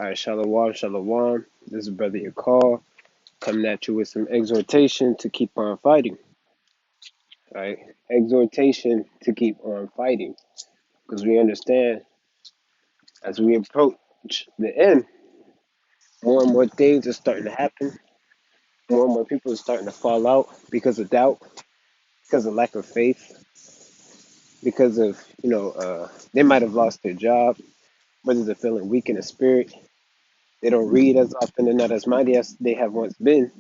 All right, shalom, shalom. This is Brother Yakar coming at you with some exhortation to keep on fighting. All right, exhortation to keep on fighting, because we understand as we approach the end, more and more things are starting to happen. More and more people are starting to fall out because of doubt, because of lack of faith, because of they might have lost their job, brothers are feeling weak in the spirit. They don't read as often and not as mighty as they have once been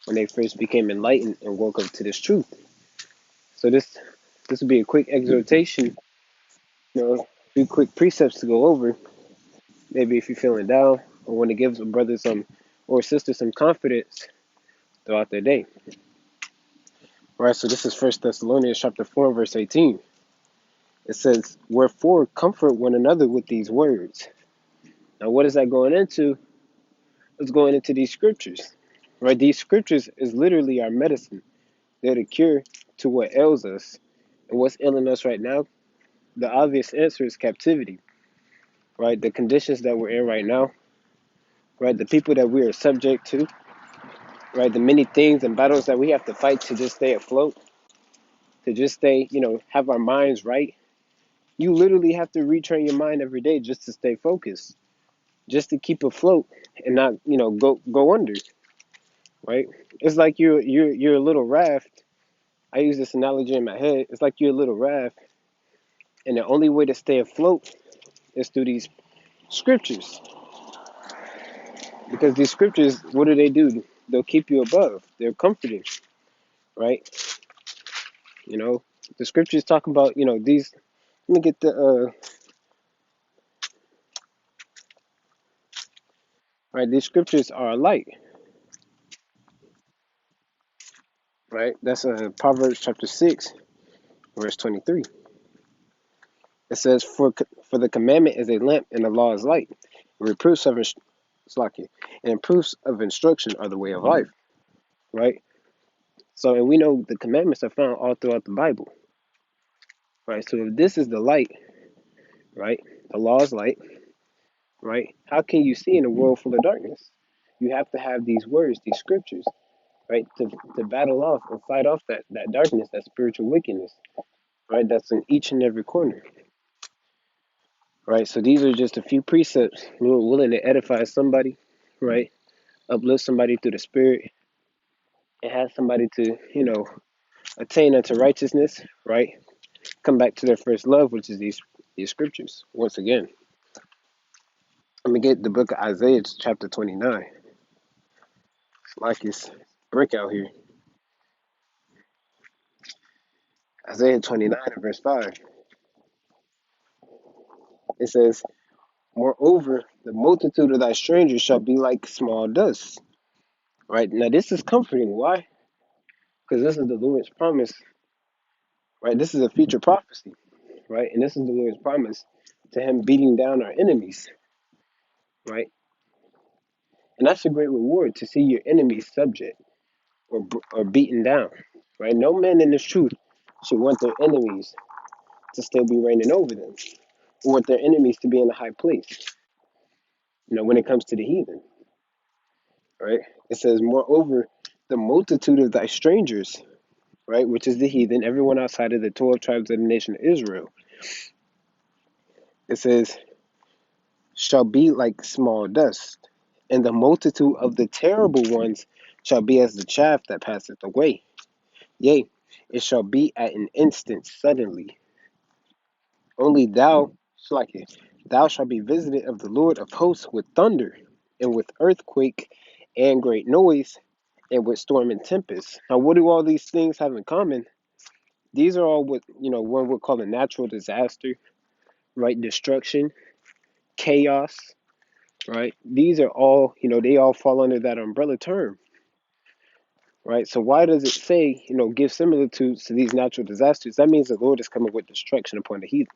when they first became enlightened and woke up to this truth. So this will be a quick exhortation, a few quick precepts to go over. Maybe if you're feeling down or want to give some brother some or sister some confidence throughout their day. All right, so this is First Thessalonians chapter 4, verse 18. It says, "Wherefore comfort one another with these words." Now, what is that going into? It's going into these scriptures, right? These scriptures is literally our medicine. They're the cure to what ails us. And what's ailing us right now? The obvious answer is captivity, right? The conditions that we're in right now, right? The people that we are subject to, right? The many things and battles that we have to fight to just stay afloat, to just stay, have our minds right. You literally have to retrain your mind every day just to stay focused, just to keep afloat and not, go under, right? It's like you're a little raft. I use this analogy in my head. It's like you're a little raft, and the only way to stay afloat is through these scriptures. Because these scriptures, what do? They'll keep you above. They're comforting, right? The scriptures talk about, these. Let me get the right. These scriptures are a light, right? That's Proverbs chapter 6, verse 23. It says, "For the commandment is a lamp, and the law is light. Reproofs of and proofs of instruction are the way of life." Right. So, and we know the commandments are found all throughout the Bible, right? So, if this is the light, right, the law is light, right? How can you see in a world full of darkness? You have to have these words, these scriptures, right, to battle off and fight off that darkness, that spiritual wickedness, right? That's in each and every corner, right? So these are just a few precepts. We're willing to edify somebody, right? Uplift somebody through the spirit and have somebody to, attain unto righteousness, right? Come back to their first love, which is these scriptures. Once again, let me get the book of Isaiah, chapter 29. It's like it's brick out here. Isaiah 29 and verse 5. It says, "Moreover, the multitude of thy strangers shall be like small dust." Right? Now, this is comforting. Why? Because this is the Lord's promise, right? This is a future prophecy, right? And this is the Lord's promise to him beating down our enemies, right? And that's a great reward to see your enemies subject or beaten down, right? No man in this truth should want their enemies to still be reigning over them or want their enemies to be in a high place, when it comes to the heathen, right? It says, "Moreover, the multitude of thy strangers," right, which is the heathen, everyone outside of the 12 tribes of the nation of Israel. It says, "shall be like small dust, and the multitude of the terrible ones shall be as the chaff that passeth away. Yea, it shall be at an instant suddenly. Only thou shalt be visited of the Lord of hosts with thunder, and with earthquake, and great noise, and with storm and tempest." Now, what do all these things have in common? These are all what, one would call a natural disaster, right? Destruction, chaos, right? These are all, they all fall under that umbrella term, right? So why does it say, give similitudes to these natural disasters? That means the Lord is coming with destruction upon the heathen,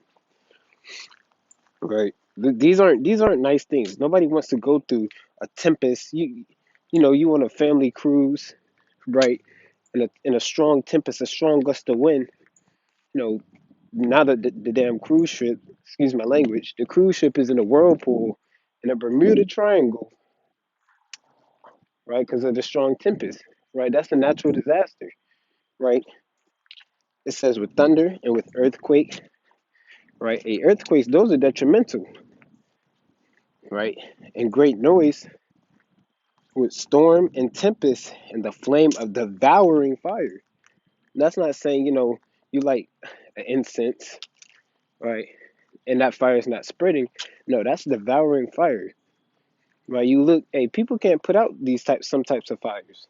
right? These aren't nice things. Nobody wants to go through a tempest. You on a family cruise, right? In a strong tempest, a strong gust of wind. Now the damn cruise ship, excuse my language, the cruise ship is in a whirlpool in a Bermuda Triangle, right? Because of the strong tempest, right? That's a natural disaster, right? It says with thunder and with earthquake, right? A earthquakes, those are detrimental, right? And great noise with storm and tempest and the flame of devouring fire. That's not saying, you light an incense, right? And that fire is not spreading. No, that's devouring fire, right? You look, hey, people can't put out some types of fires,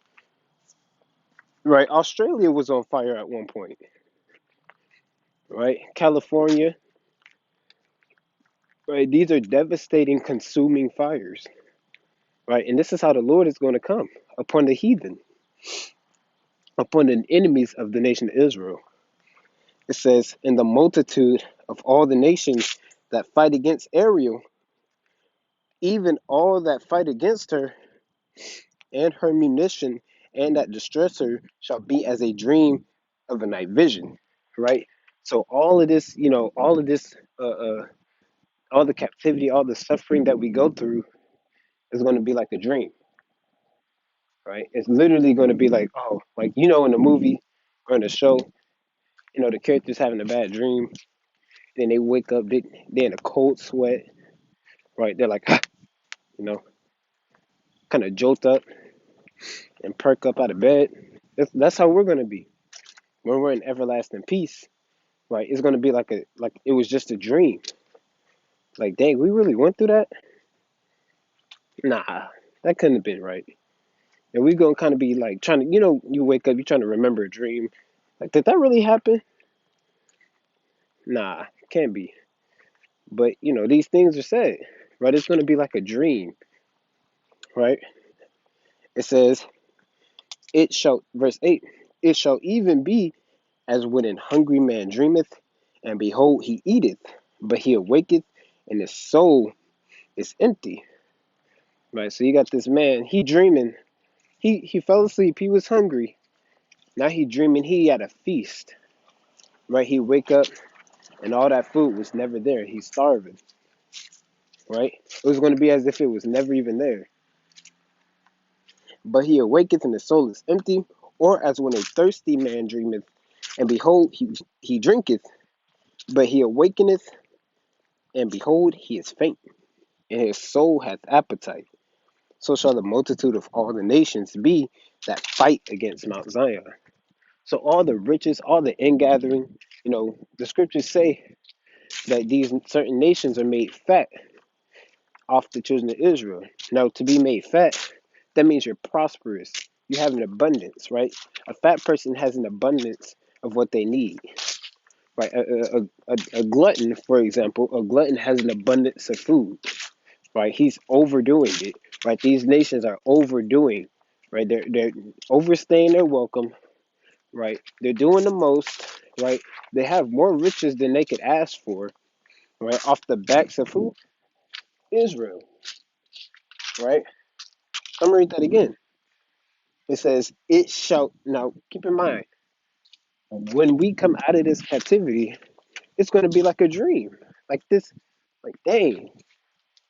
right? Australia was on fire at one point, right? California, right? These are devastating, consuming fires, right? And this is how the Lord is going to come upon the heathen, upon the enemies of the nation of Israel. It says, in the multitude of all the nations that fight against Ariel, even all that fight against her and her munition and that distress her shall be as a dream of a night vision, right? So all of this, all the captivity, all the suffering that we go through is going to be like a dream, right? It's literally going to be like, oh, like, in the movie or in the show, the character's having a bad dream, then they wake up, they're in a cold sweat, right? They're like, you know, kind of jolt up and perk up out of bed. That's how we're going to be when we're in everlasting peace, right? It's going to be like it was just a dream. Like, dang, we really went through that? Nah, that couldn't have been right. And we're going to kind of be like trying to, you wake up, you're trying to remember a dream. Like, did that really happen? Nah, can't be. But, these things are said, right? It's going to be like a dream, right? It says, verse 8, it shall even be as when an hungry man dreameth, and behold, he eateth, but he awaketh, and his soul is empty. Right? So you got this man, he dreaming. He fell asleep, he was hungry. Now he dreaming he had a feast. Right? He wake up and all that food was never there. He's starving. Right? It was going to be as if it was never even there. But he awaketh and his soul is empty, or as when a thirsty man dreameth, and behold, he drinketh, but he awakeneth, and behold, he is faint, and his soul hath appetite. So shall the multitude of all the nations be that fight against Mount Zion. So all the riches, all the ingathering, the scriptures say that these certain nations are made fat off the children of Israel. Now, to be made fat, that means you're prosperous. You have an abundance, right? A fat person has an abundance of what they need, right? A glutton, for example, a glutton has an abundance of food, right? He's overdoing it, right? These nations are overdoing, right? They're overstaying their welcome, right? They're doing the most, right? They have more riches than they could ask for, right? Off the backs of who? Israel, right? I'm gonna read that again. It says, "It shall." Now, keep in mind, when we come out of this captivity, it's going to be like a dream, like this, like dang,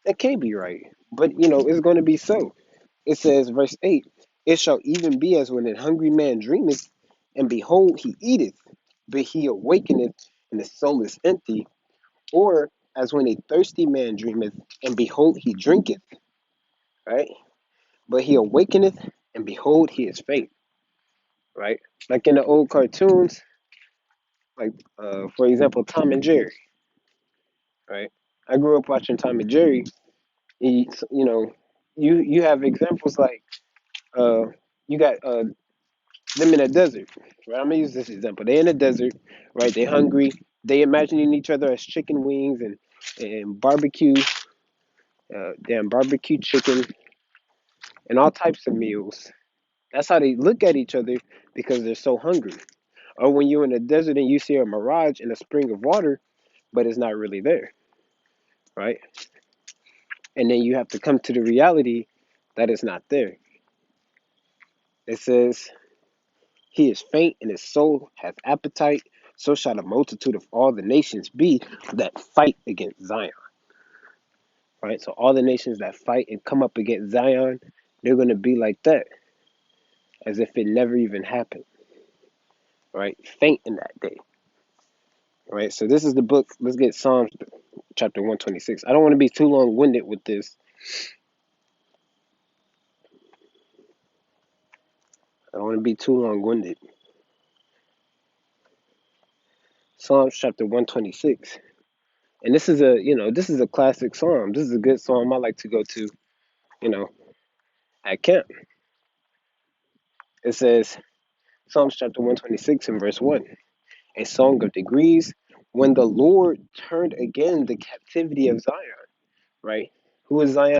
that can't be right. But it's going to be so. It says, verse 8, "It shall even be as when an hungry man dreameth, and behold, he eateth, but he awakeneth, and his soul is empty. Or as when a thirsty man dreameth, and behold, he drinketh, right? But he awakeneth, and behold, he is faint," right? Like in the old cartoons, like for example, Tom and Jerry, right? I grew up watching Tom and Jerry. You have examples like uh, you got them in a desert, right? I'm gonna use this example. They in a desert, right? They hungry. They imagining each other as chicken wings and barbecue, damn barbecue chicken and all types of meals. That's how they look at each other because they're so hungry. Or when you're in the desert and you see a mirage in a spring of water, but it's not really there, right? And then you have to come to the reality that it's not there. It says, "He is faint and his soul hath appetite. So shall the multitude of all the nations be that fight against Zion." right? So all the nations that fight and come up against Zion, they're going to be like that, as if it never even happened, right? Faint in that day, right? So this is the book. Let's get Psalms chapter 126. I don't want to be too long-winded with this. I don't want to be too long-winded. Psalms chapter 126. And this is a classic psalm. This is a good psalm I like to go to, you know, at camp. It says, Psalms chapter 126 and verse 1, a song of degrees, when the Lord turned again the captivity of Zion, right? Who is Zion?